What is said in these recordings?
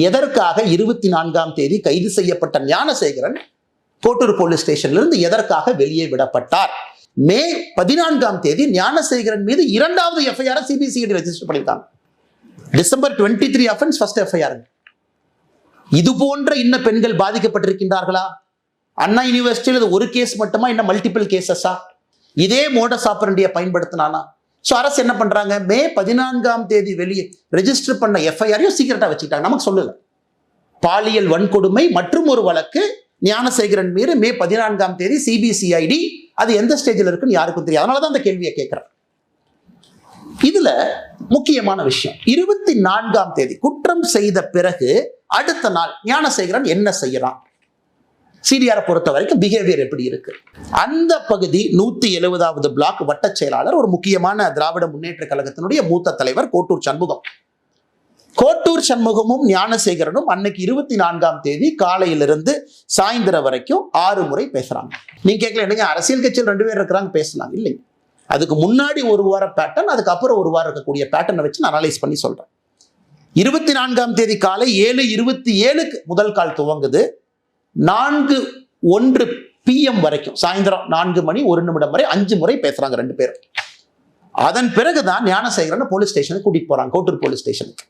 எதற்காக 24ஆம் தேதி கைது செய்யப்பட்ட ஞானசேகரன் கோட்டூர் போலீஸ் ஸ்டேஷன்ல இருந்து எதற்காக வெளியே விடப்பட்டார்? மே 14ஆம் தேதி ஞானசேகரன் மீது 2வது எஃப்ஐஆர் சிபிசிஐடி ரெஜிஸ்டர் பண்ணிருக்காங்க. December 23 offence, first FIR. இது போன்ற இன்னும் பெண்கள் பாதிக்கப்பட்டிருக்கின்றார்களா? அண்ணா யூனிவர்சிட்டியில் ஒரு கேஸ் மட்டுமா, இன்னும் மல்டிபிள் கேசஸா? இதே மோடஸ் ஆபரண்டியை பயன்படுத்தினானா? ஸோ அரசு என்ன பண்றாங்க, மே 14ஆம் தேதி வெளியே ரெஜிஸ்டர் பண்ண எஃப்ஐஆரையும் சீக்கிரட்டா வச்சுக்கிட்டாங்க. நமக்கு சொல்லல. பாலியல் வன்கொடுமை மற்றும் ஒரு வழக்கு ஞானசேகரன் மீது மே 14ஆம் தேதி சிபிசிஐடி, அது எந்த ஸ்டேஜில் இருக்குன்னு யாருக்கும் தெரியாது. அதனாலதான் அந்த கேள்வியை கேட்கிறேன். இதுல முக்கியமான விஷயம், 24ஆம் தேதி குற்றம் செய்த பிறகு அடுத்த நாள் ஞானசேகரன் என்ன செய்யறான்? சிடிஆரை பொறுத்த வரைக்கும் பிஹேவியர் எப்படி இருக்கு? அந்த பகுதி 170வது பிளாக் வட்ட செயலாளர், ஒரு முக்கியமான திராவிட முன்னேற்ற கழகத்தினுடைய மூத்த தலைவர் கோட்டூர் சண்முகம். கோட்டூர் சண்முகமும் ஞானசேகரனும் அன்னைக்கு 24ஆம் தேதி காலையிலிருந்து சாயந்தரம் வரைக்கும் 6 முறை பேசுறாங்க. நீங்க கேட்கல, என்னங்க அரசியல் கட்சியில் 2 பேர் இருக்கிறாங்க பேசலாம் இல்லை. அதுக்கு முன்னாடி ஒரு வார பேட்டர்ன், அதுக்கப்புறம் ஒரு வாரம் இருக்கக்கூடிய பேட்டர்னை வச்சு நான் அனலைஸ் பண்ணி சொல்றேன். 24ஆம் தேதி காலை 7:27க்கு முதல் கால் துவங்குது. 4:01 PM வரைக்கும், சாயந்தரம் 4 மணி 1 நிமிடம் வரை 5 முறை பேசுறாங்க 2 பேரும். அதன் பிறகுதான் ஞானசேகரன் போலீஸ் ஸ்டேஷனுக்கு கூட்டிட்டு போறாங்க, கோட்டூர் போலீஸ் ஸ்டேஷனுக்கு.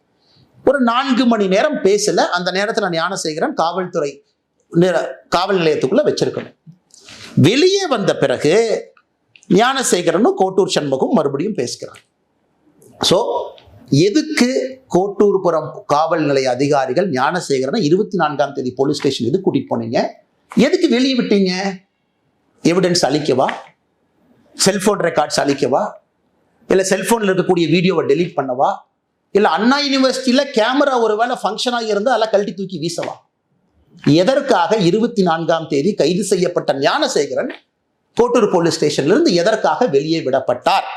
ஒரு 4 மணி நேரம் பேசல. அந்த நேரத்தில் ஞானசேகரன் காவல்துறை காவல் நிலையத்துக்குள்ள வச்சிருக்கணும். வெளியே வந்த பிறகு ஞானசேகரனும் கோட்டூர் சண்முகம் மறுபடியும் பேசுகிறாங்க. சோ எதுக்கு கோட்டூர்புரம் காவல் நிலைய அதிகாரிகள் ஞானசேகரனை 24ஆம் தேதி போலீஸ் ஸ்டேஷன் எதுக்கு கூட்டிட்டு போனீங்க? எதுக்கு வெளியே விட்டீங்க? எவிடன்ஸ் அழிக்கவா? செல்போன் ரெக்கார்ட்ஸ் அழிக்கவா? இல்ல செல்போன்ல இருக்கக்கூடிய வீடியோவை டெலீட் பண்ணவா? இல்ல அண்ணா யூனிவர்சிட்டியில கேமரா ஒருவேளை ஃபங்க்ஷன் ஆகி இருந்தால் அதெல்லாம் கழட்டி தூக்கி வீசவா? எதற்காக 24ஆம் தேதி கைது செய்யப்பட்ட ஞானசேகரன் கோட்டூர் போலீஸ் ஸ்டேஷன்ல இருந்து எதற்காக வெளியே விடப்பட்டார்?